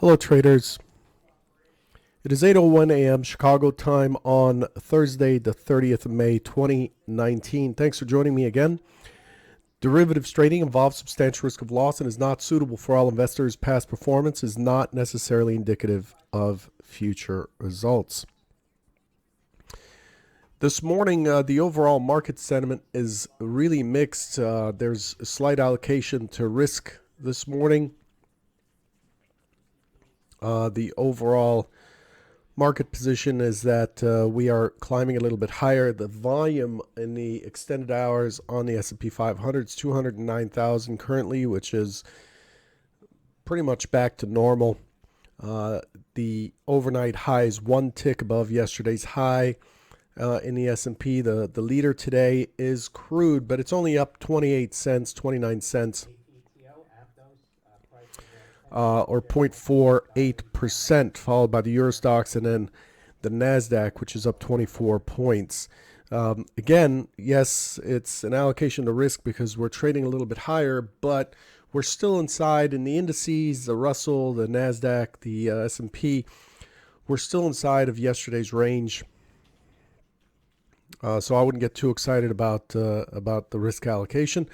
Hello, traders. It is 8:01 a.m. Chicago time on Thursday, the 30th of May, 2019. Thanks for joining me again. Derivatives trading involves substantial risk of loss and is not suitable for all investors. Past performance is not necessarily indicative of future results. This morning, the overall market sentiment is really mixed. There's a slight allocation to risk this morning. The overall market position is that we are climbing a little bit higher. The volume in the extended hours on the S&P 500 is 209,000 currently, which is pretty much back to normal. The overnight high is one tick above yesterday's high in the S&P. The leader today is crude, but it's only up 28 cents, 29 cents. Or 0.48%, followed by the Eurostoxx and then the NASDAQ, which is up 24 points. Again, yes, it's an allocation to risk because we're trading a little bit higher, but we're still inside in the indices, the Russell, the NASDAQ, the S&P. We're still inside of yesterday's range. So I wouldn't get too excited about the risk allocation.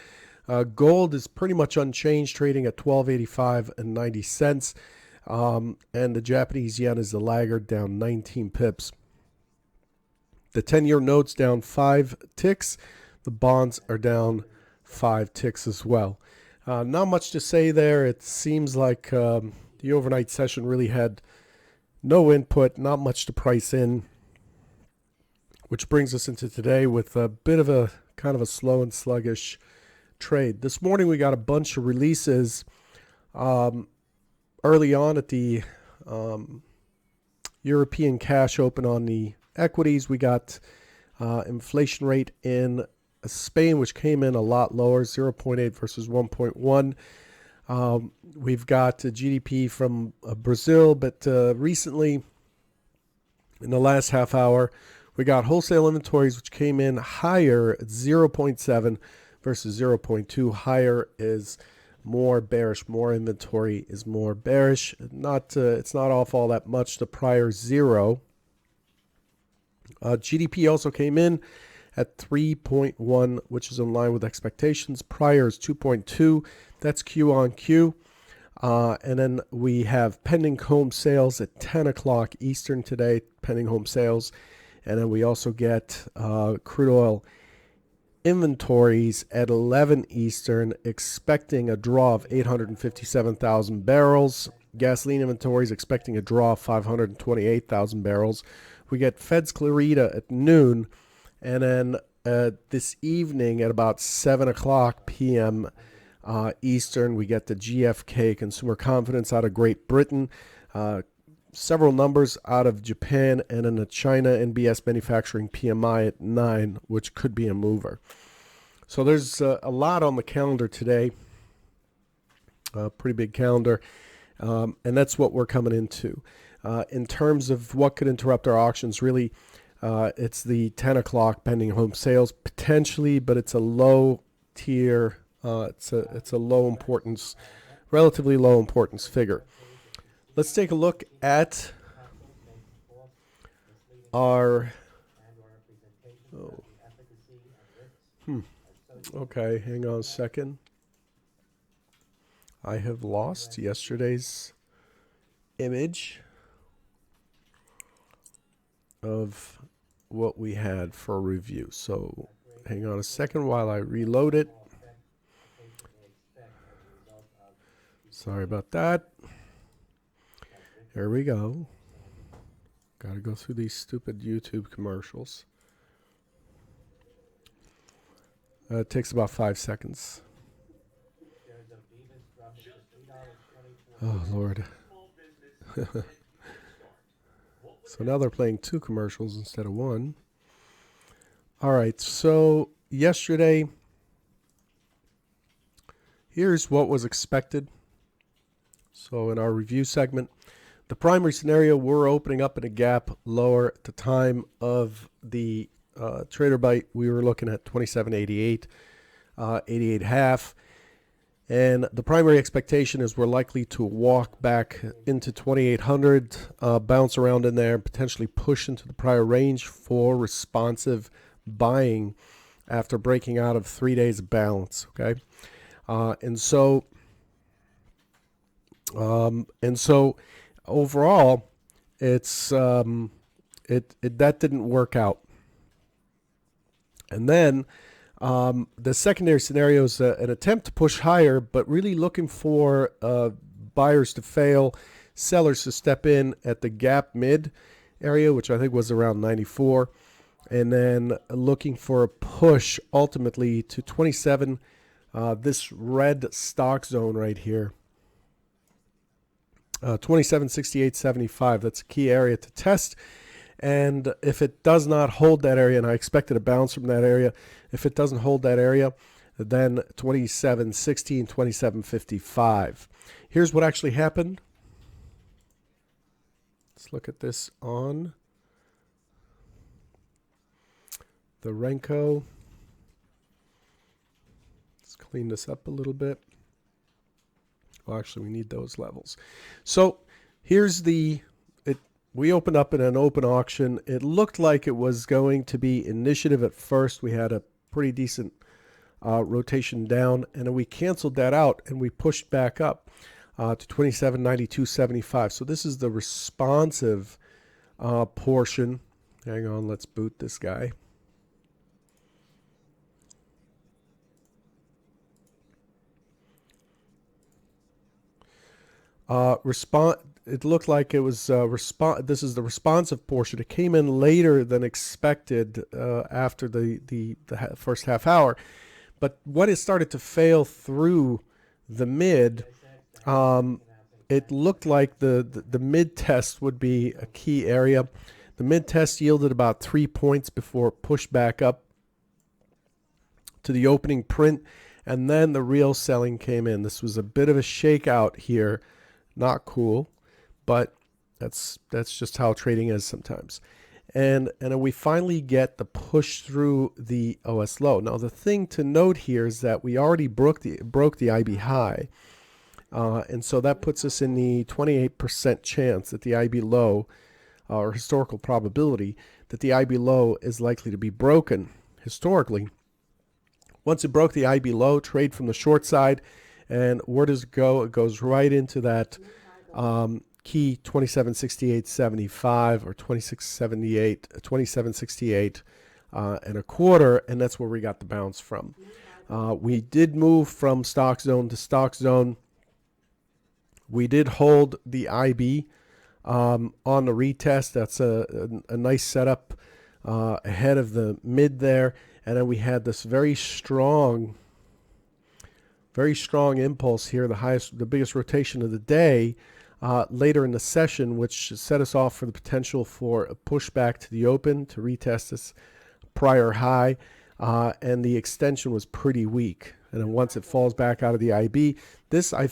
Gold is pretty much unchanged, trading at $12.85 and 90 cents. And the Japanese yen is the laggard, down 19 pips. The 10-year note's down 5 ticks. The bonds are down 5 ticks as well. Not much to say there. It seems like the overnight session really had no input, not much to price in, which brings us into today with a bit of a kind of a slow and sluggish trade. This morning we got a bunch of releases early on at the European cash open on the equities. We got inflation rate in Spain, which came in a lot lower, 0.8 versus 1.1. We've got GDP from Brazil, but recently in the last half hour we got wholesale inventories, which came in higher at 0.7 versus 0.2. Higher is more bearish. More inventory is more bearish. It's not off all that much. The prior zero. GDP also came in at 3.1, which is in line with expectations. Prior is 2.2. That's Q on Q. And then we have pending home sales at 10 o'clock Eastern today. Pending home sales. And then we also get crude oil inventories at 11 Eastern, expecting a draw of 857,000 barrels. Gasoline inventories expecting a draw of 528,000 barrels. We get Fed's Clarita at noon, and then this evening at about 7 o'clock p.m. Eastern, we get the GfK consumer confidence out of Great Britain. Several numbers out of Japan, and then the China NBS manufacturing PMI at 9, which could be a mover. So there's a lot on the calendar today, pretty big calendar, and that's what we're coming into. In terms of what could interrupt our auctions, really, it's the 10 o'clock pending home sales potentially, but it's a low tier. It's a low importance, relatively low importance figure. Let's take a look at our... Okay, hang on a second. I have lost yesterday's image of what we had for review. So hang on a second while I reload it. Sorry about that. Here we go. Got to go through these stupid YouTube commercials. It takes about 5 seconds. Oh, Lord. So now they're playing 2 commercials instead of 1. All right, so yesterday, here's what was expected. So in our review segment, the primary scenario, we're opening up in a gap lower at the time of the trader bite. We were looking at 27.88, 88.5. And the primary expectation is we're likely to walk back into 2800, bounce around in there, potentially push into the prior range for responsive buying after breaking out of 3 days of balance. Okay, and so overall, it's that didn't work out. And then the secondary scenario is an attempt to push higher, but really looking for buyers to fail, sellers to step in at the gap mid area, which I think was around 94, and then looking for a push ultimately to 27, this red stock zone right here. 2768.75, that's a key area to test. And if it does not hold that area, and I expected a bounce from that area, if it doesn't hold that area, then 2760 and 2755. Here's what actually happened. Let's look at this on the Renko. Let's clean this up a little bit. Well, actually, we need those levels. So here's we opened up in an open auction. It looked like it was going to be initiative at first. We had a pretty decent rotation down, and then we canceled that out and we pushed back up to 2792.75. So this is the responsive portion. Hang on, let's boot this guy. It looked like it was this is the responsive portion. It came in later than expected after the first half hour, but when it started to fail through the mid, it looked like the mid test would be a key area. The mid test yielded about 3 points before it pushed back up to the opening print, and then the real selling came in. This was a bit of a shakeout here, not cool. But that's just how trading is sometimes. And then we finally get the push through the OS low. Now the thing to note here is that we already broke the IB high. And so that puts us in the 28% chance that the IB low, or historical probability, that the IB low is likely to be broken historically. Once it broke the IB low, trade from the short side. And where does it go? It goes right into that key 2768.75 or 2768 and a quarter, and that's where we got the bounce from. We did move from stock zone to stock zone. We did hold the IB on the retest. That's a nice setup ahead of the mid there, and then we had this very strong impulse here, the biggest rotation of the day later in the session, which set us off for the potential for a pushback to the open to retest this prior high, and the extension was pretty weak. And then once it falls back out of the IB, I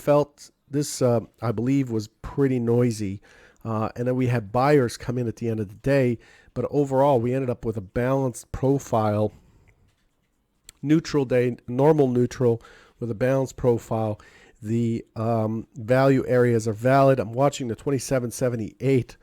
believe was pretty noisy. And then we had buyers come in at the end of the day, but overall we ended up with a balanced profile, neutral day, normal neutral, with a balanced profile. The value areas are valid. I'm watching the 2778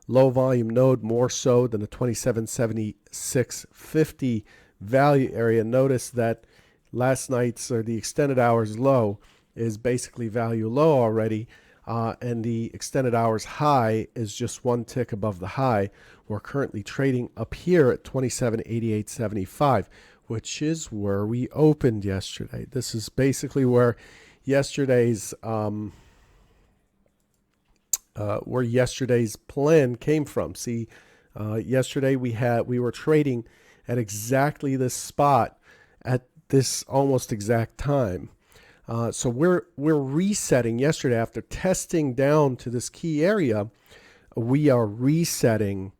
low volume node more so than the 2776.50 value area. Notice that last night's, or the extended hours low, is basically value low already, and the extended hours high is just one tick above the high. We're currently trading up here at 2788.75, which is where we opened yesterday. This is basically where yesterday's plan came from. See, yesterday we were trading at exactly this spot at this almost exact time. So we're resetting yesterday after testing down to this key area. We are resetting.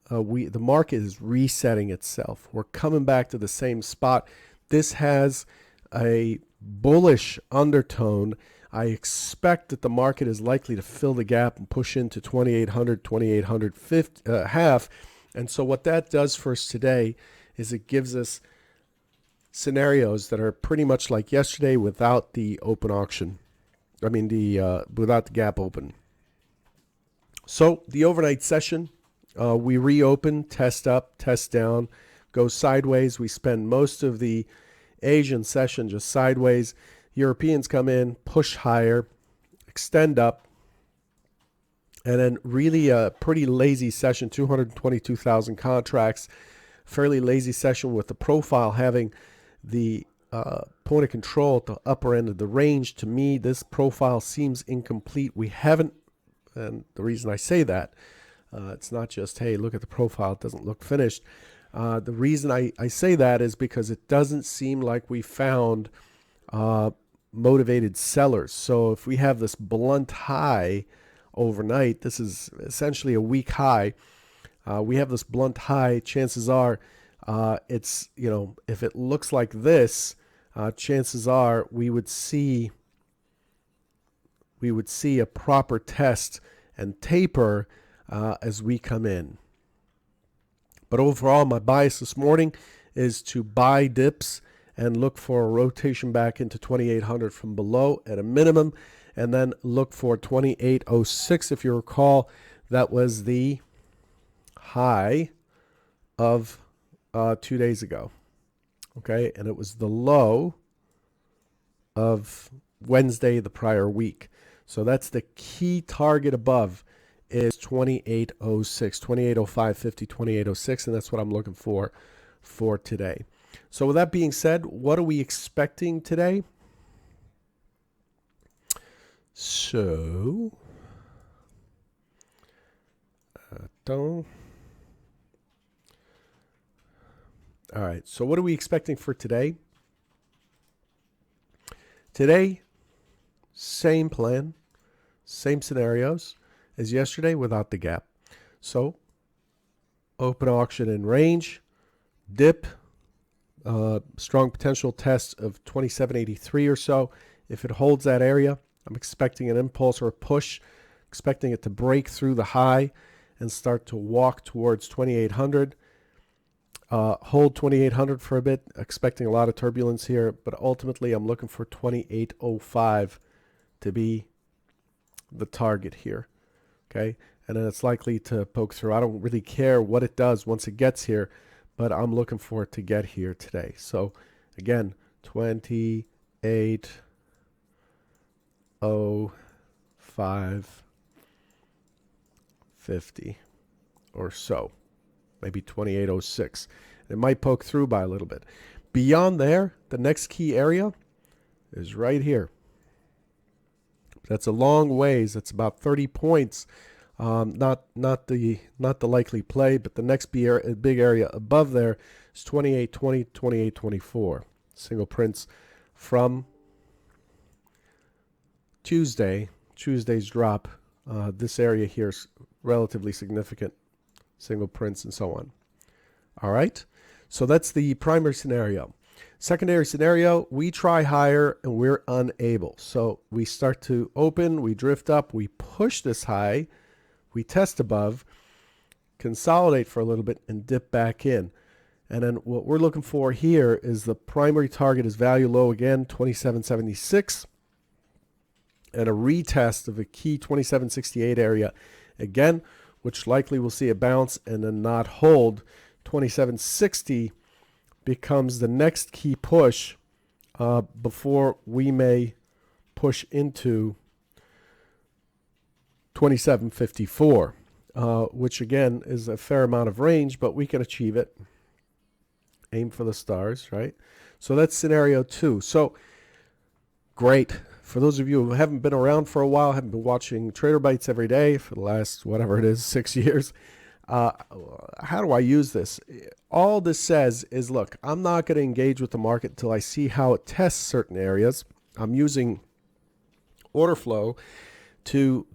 The market is resetting itself. We're coming back to the same spot. This has a bullish undertone. I expect that the market is likely to fill the gap and push into 2800, 2850 half. And so what that does for us today is it gives us scenarios that are pretty much like yesterday without the open auction. I mean, without the gap open. So the overnight session, we reopen, test up, test down, go sideways. We spend most of the Asian session just sideways. Europeans come in, push higher, extend up, and then really a pretty lazy session, 222,000 contracts, fairly lazy session with the profile having the point of control at the upper end of the range. To me, this profile seems incomplete. We haven't, and the reason I say that, it's not just, hey, look at the profile, it doesn't look finished. The reason I say that is because it doesn't seem like we found motivated sellers. So if we have this blunt high overnight, this is essentially a weak high. We have this blunt high, chances are it's, if it looks like this, chances are we would see a proper test and taper as we come in. But overall, my bias this morning is to buy dips and look for a rotation back into 2800 from below at a minimum, and then look for 2806. If you recall, that was the high of 2 days ago. Okay, and it was the low of Wednesday the prior week. So that's the key target above is 2806, 2805, 50, 2806, and that's what I'm looking for today. So with that being said, what are we expecting today? So, all right, so what are we expecting for today? Today, same plan, same scenarios as yesterday without the gap. So, open auction in range, dip, strong potential test of 2783 or so. If it holds that area, I'm expecting an impulse or a push, expecting it to break through the high and start to walk towards 2800. Hold 2800 for a bit, expecting a lot of turbulence here, but ultimately I'm looking for 2805 to be the target here. Okay, and then it's likely to poke through. I don't really care what it does once it gets here, but I'm looking for it to get here today. So again, 2805, 50 or so, maybe 2806. It might poke through by a little bit. Beyond there, the next key area is right here. That's a long ways. That's about 30 points. Not the likely play, but the next big area above there is 2820, 2824. Single prints from Tuesday's drop. This area here is relatively significant. Single prints and so on. All right. So that's the primary scenario. Secondary scenario, we try higher and we're unable. So we start to open, we drift up, we push this high, we test above, consolidate for a little bit and dip back in. And then what we're looking for here is the primary target is value low again, 2776, and a retest of a key 2768 area again, which likely will see a bounce and then not hold. 2760 becomes the next key push before we may push into 2754, which again is a fair amount of range, but we can achieve it. Aim for the stars, right? So that's scenario 2. So great. For those of you who haven't been around for a while, haven't been watching Trader Bites every day for the last, whatever it is, 6 years, how do I use this? All this says is, look, I'm not going to engage with the market until I see how it tests certain areas. I'm using order flow to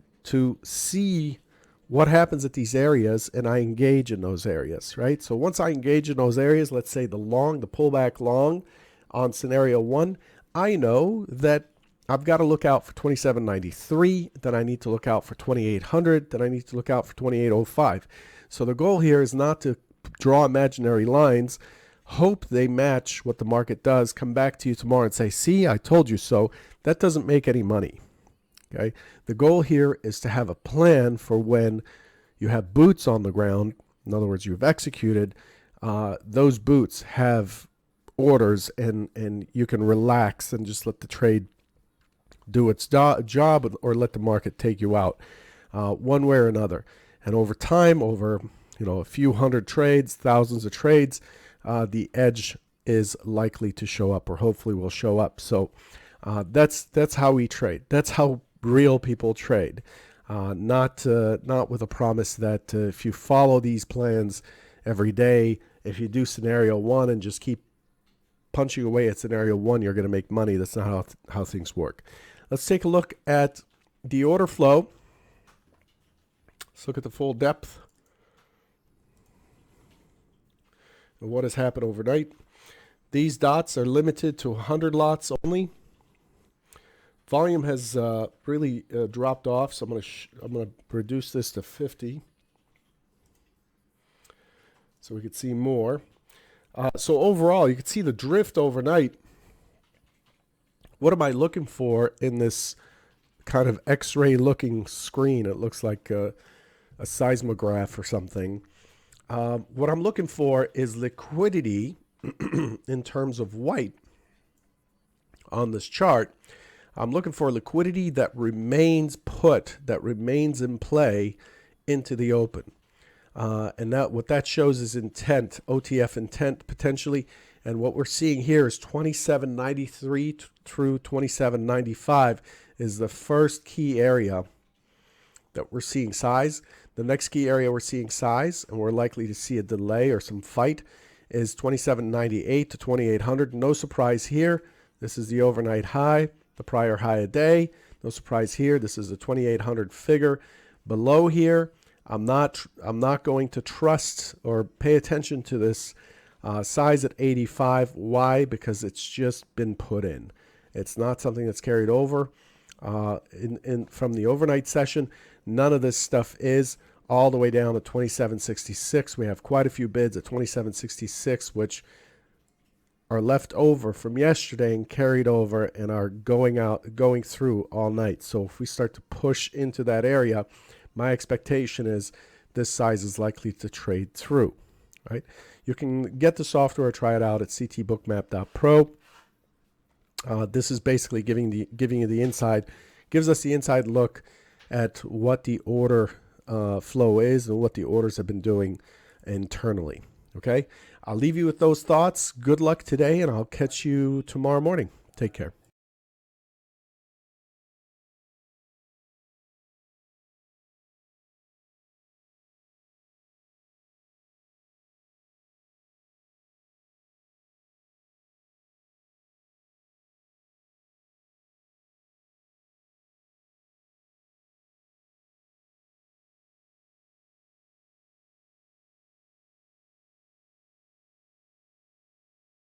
see what happens at these areas, and I engage in those areas, right? So once I engage in those areas, let's say the pullback long on scenario 1, I know that I've got to look out for 2793, then I need to look out for 2800, then I need to look out for 2805. So the goal here is not to draw imaginary lines hope they match what the market does, come back to you tomorrow and say, see, I told you so. That doesn't make any money. Okay. The goal here is to have a plan for when you have boots on the ground. In other words, you've executed, those boots have orders, and you can relax and just let the trade do its job, or let the market take you out, one way or another. And over time, over a few hundred trades, thousands of trades, the edge is likely to show up, or hopefully will show up. So that's how we trade. That's how real people trade. Not with a promise that if you follow these plans every day, if you do scenario one and just keep punching away at scenario one, you're going to make money. That's not how things work. Let's take a look at the order flow. Let's look at the full depth of what has happened overnight. These dots are limited to 100 lots only. Volume has really dropped off, so I'm going to reduce this to 50 so we could see more. So overall, you can see the drift overnight. What am I looking for in this kind of X-ray looking screen? It looks like a seismograph or something. What I'm looking for is liquidity in terms of white on this chart. I'm looking for liquidity that remains put, that remains in play into the open. And what that shows is intent, OTF intent potentially. And what we're seeing here is 27.93 through 27.95 is the first key area that we're seeing size. The next key area we're seeing size, and we're likely to see a delay or some fight, is 27.98 to 2800. No surprise here. This is the overnight high, the prior high a day. No surprise here. This is a 2800 figure. Below here, I'm not going to trust or pay attention to this size at 85. Why? Because it's just been put in. It's not something that's carried over from the overnight session. None of this stuff is all the way down to 27.66. We have quite a few bids at 27.66, which are left over from yesterday and carried over and are going through all night. So if we start to push into that area, my expectation is this size is likely to trade through, right? You can get the software, try it out at ctbookmap.pro. This is basically giving you the inside, gives us the inside look at what the order flow is and what the orders have been doing internally. Okay, I'll leave you with those thoughts. Good luck today, and I'll catch you tomorrow morning. Take care.